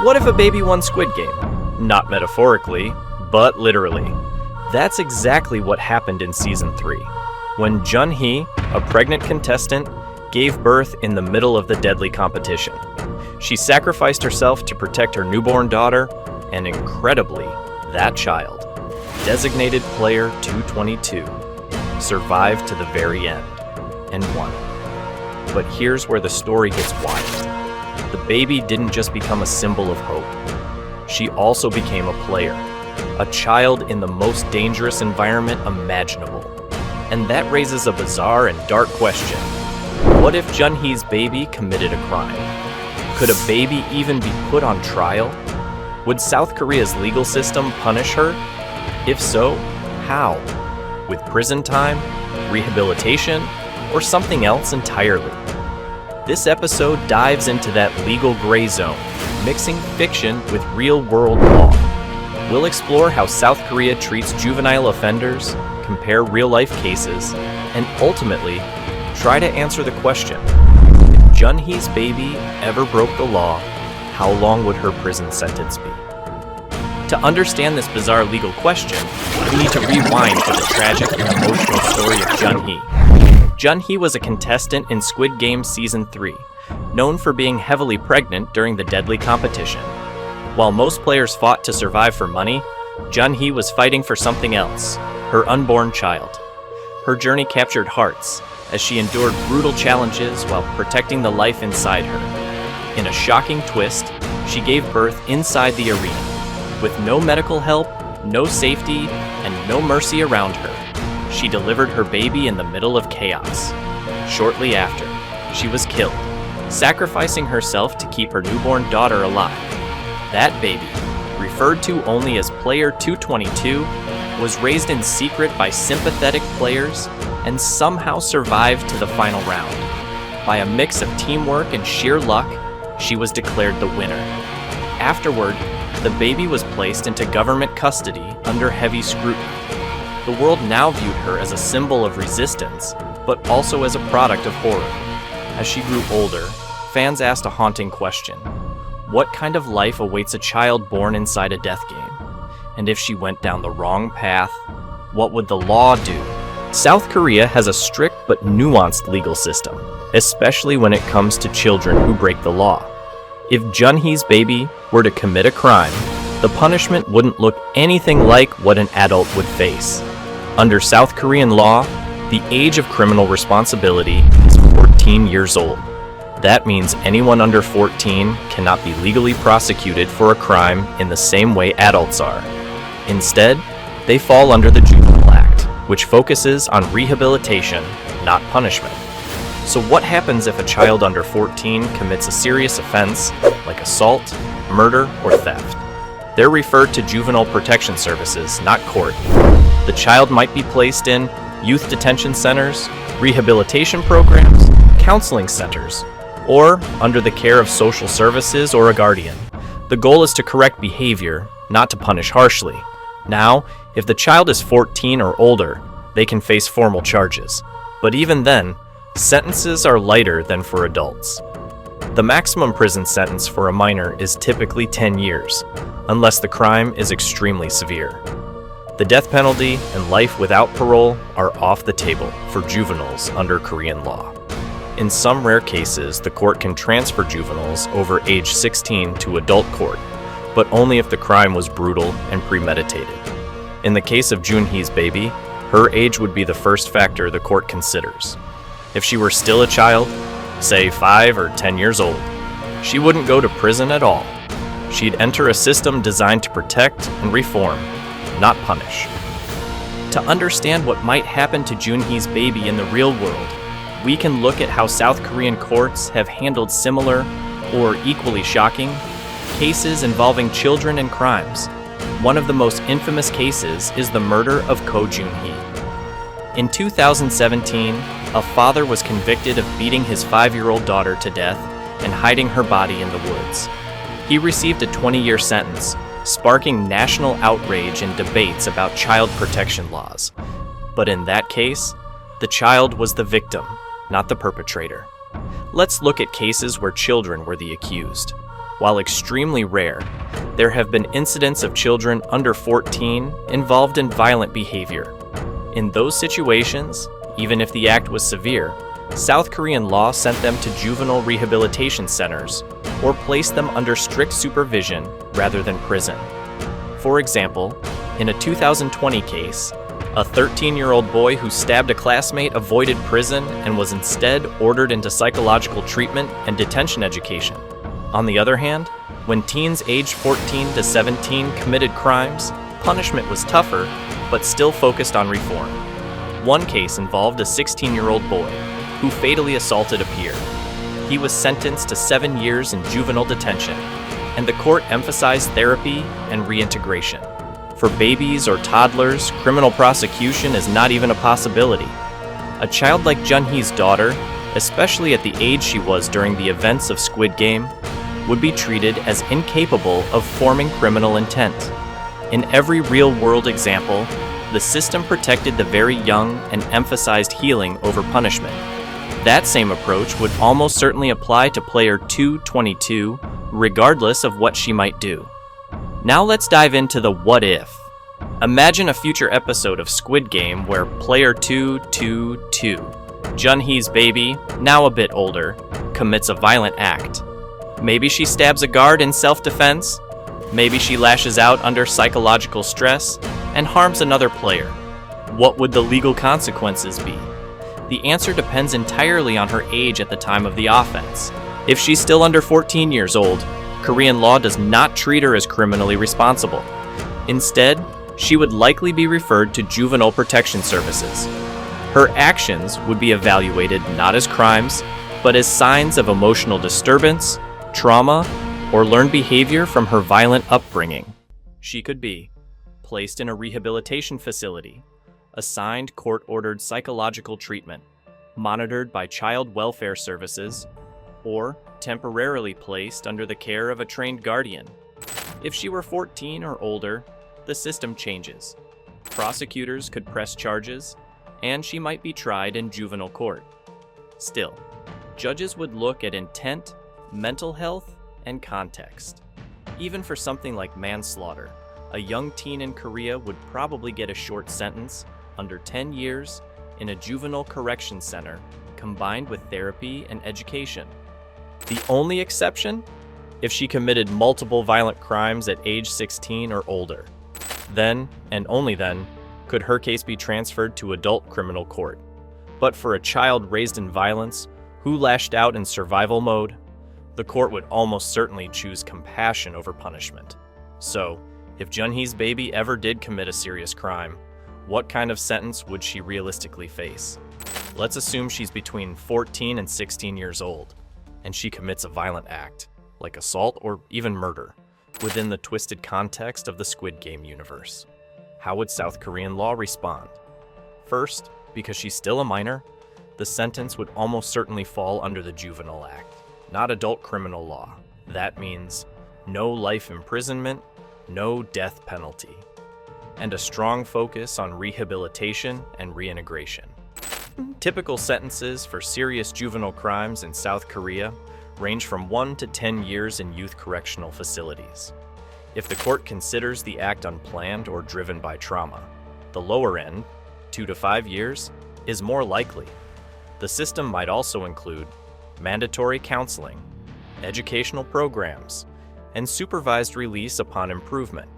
What if a baby won Squid Game? Not metaphorically, but literally. That's exactly what happened in Season 3, when Jun Hee, a pregnant contestant, gave birth in the middle of the deadly competition. She sacrificed herself to protect her newborn daughter, and incredibly, that child, designated player 222, survived to the very end, and won. But here's where the story gets wild. The baby didn't just become a symbol of hope. She also became a player, a child in the most dangerous environment imaginable. And that raises a bizarre and dark question. What if Jun Hee's baby committed a crime? Could a baby even be put on trial? Would South Korea's legal system punish her? If so, how? With prison time, rehabilitation, or something else entirely? This episode dives into that legal gray zone, mixing fiction with real-world law. We'll explore how South Korea treats juvenile offenders, compare real-life cases, and ultimately, try to answer the question, if Jun Hee's baby ever broke the law, how long would her prison sentence be? To understand this bizarre legal question, we need to rewind to the tragic and emotional story of Jun Hee. Jun Hee was a contestant in Squid Game Season 3, known for being heavily pregnant during the deadly competition. While most players fought to survive for money, Jun Hee was fighting for something else, her unborn child. Her journey captured hearts, as she endured brutal challenges while protecting the life inside her. In a shocking twist, she gave birth inside the arena. With no medical help, no safety, and no mercy around her, she delivered her baby in the middle of chaos. Shortly after, she was killed, sacrificing herself to keep her newborn daughter alive. That baby, referred to only as Player 222, was raised in secret by sympathetic players and somehow survived to the final round. By a mix of teamwork and sheer luck, she was declared the winner. Afterward, the baby was placed into government custody under heavy scrutiny. The world now viewed her as a symbol of resistance, but also as a product of horror. As she grew older, fans asked a haunting question. What kind of life awaits a child born inside a death game? And if she went down the wrong path, what would the law do? South Korea has a strict but nuanced legal system, especially when it comes to children who break the law. If Jun Hee's baby were to commit a crime, the punishment wouldn't look anything like what an adult would face. Under South Korean law, the age of criminal responsibility is 14 years old. That means anyone under 14 cannot be legally prosecuted for a crime in the same way adults are. Instead, they fall under the Juvenile Act, which focuses on rehabilitation, not punishment. So what happens if a child under 14 commits a serious offense, like assault, murder, or theft? They're referred to juvenile protection services, not court. The child might be placed in youth detention centers, rehabilitation programs, counseling centers, or under the care of social services or a guardian. The goal is to correct behavior, not to punish harshly. Now, if the child is 14 or older, they can face formal charges. But even then, sentences are lighter than for adults. The maximum prison sentence for a minor is typically 10 years, unless the crime is extremely severe. The death penalty and life without parole are off the table for juveniles under Korean law. In some rare cases, the court can transfer juveniles over age 16 to adult court, but only if the crime was brutal and premeditated. In the case of Jun Hee's baby, her age would be the first factor the court considers. If she were still a child, say 5 or 10 years old, she wouldn't go to prison at all. She'd enter a system designed to protect and reform, not punish. To understand what might happen to Jun Hee's baby in the real world, we can look at how South Korean courts have handled similar, or equally shocking, cases involving children and crimes. One of the most infamous cases is the murder of Ko Jun Hee. In 2017, a father was convicted of beating his 5-year-old daughter to death and hiding her body in the woods. He received a 20-year sentence, sparking national outrage and debates about child protection laws. But in that case, the child was the victim, not the perpetrator. Let's look at cases where children were the accused. While extremely rare, there have been incidents of children under 14 involved in violent behavior. In those situations, even if the act was severe, South Korean law sent them to juvenile rehabilitation centers or placed them under strict supervision rather than prison. For example, in a 2020 case, a 13-year-old boy who stabbed a classmate avoided prison and was instead ordered into psychological treatment and detention education. On the other hand, when teens aged 14 to 17 committed crimes, punishment was tougher, but still focused on reform. One case involved a 16-year-old boy who fatally assaulted a peer. He was sentenced to 7 years in juvenile detention, and the court emphasized therapy and reintegration. For babies or toddlers, criminal prosecution is not even a possibility. A child like Jun Hee's daughter, especially at the age she was during the events of Squid Game, would be treated as incapable of forming criminal intent. In every real-world example, the system protected the very young and emphasized healing over punishment. That same approach would almost certainly apply to player 222, regardless of what she might do. Now let's dive into the what if. Imagine a future episode of Squid Game where player 222, Jun Hee's baby, now a bit older, commits a violent act. Maybe she stabs a guard in self-defense. Maybe she lashes out under psychological stress and harms another player. What would the legal consequences be? The answer depends entirely on her age at the time of the offense. If she's still under 14 years old, Korean law does not treat her as criminally responsible. Instead, she would likely be referred to juvenile protection services. Her actions would be evaluated not as crimes, but as signs of emotional disturbance, trauma, or learned behavior from her violent upbringing. She could be placed in a rehabilitation facility, assigned court-ordered psychological treatment, monitored by child welfare services, or temporarily placed under the care of a trained guardian. If she were 14 or older, the system changes. Prosecutors could press charges, and she might be tried in juvenile court. Still, judges would look at intent, mental health, and context. Even for something like manslaughter, a young teen in Korea would probably get a short sentence, under 10 years, in a juvenile correction center, combined with therapy and education. The only exception? If she committed multiple violent crimes at age 16 or older. Then, and only then, could her case be transferred to adult criminal court. But for a child raised in violence, who lashed out in survival mode, the court would almost certainly choose compassion over punishment. So, if Jun Hee's baby ever did commit a serious crime, what kind of sentence would she realistically face? Let's assume she's between 14 and 16 years old, and she commits a violent act, like assault or even murder, within the twisted context of the Squid Game universe. How would South Korean law respond? First, because she's still a minor, the sentence would almost certainly fall under the Juvenile Act, not adult criminal law. That means no life imprisonment, no death penalty, and a strong focus on rehabilitation and reintegration. Typical sentences for serious juvenile crimes in South Korea range from 1 to 10 years in youth correctional facilities. If the court considers the act unplanned or driven by trauma, the lower end, 2 to 5 years, is more likely. The system might also include mandatory counseling, educational programs, and supervised release upon improvement.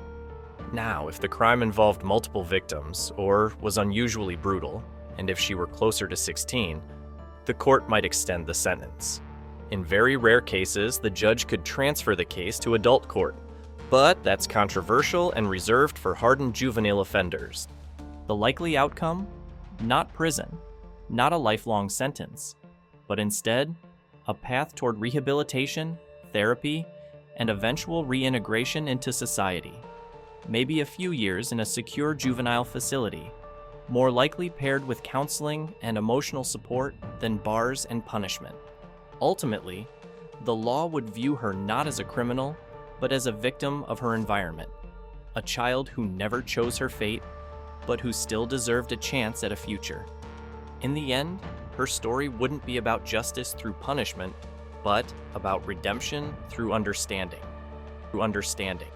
Now, if the crime involved multiple victims or was unusually brutal, and if she were closer to 16, the court might extend the sentence. In very rare cases, the judge could transfer the case to adult court, but that's controversial and reserved for hardened juvenile offenders. The likely outcome? Not prison, not a lifelong sentence, but instead, a path toward rehabilitation, therapy, and eventual reintegration into society. Maybe a few years in a secure juvenile facility, more likely paired with counseling and emotional support than bars and punishment. Ultimately, the law would view her not as a criminal, but as a victim of her environment, a child who never chose her fate, but who still deserved a chance at a future. In the end, her story wouldn't be about justice through punishment, but about redemption through understanding. Through understanding.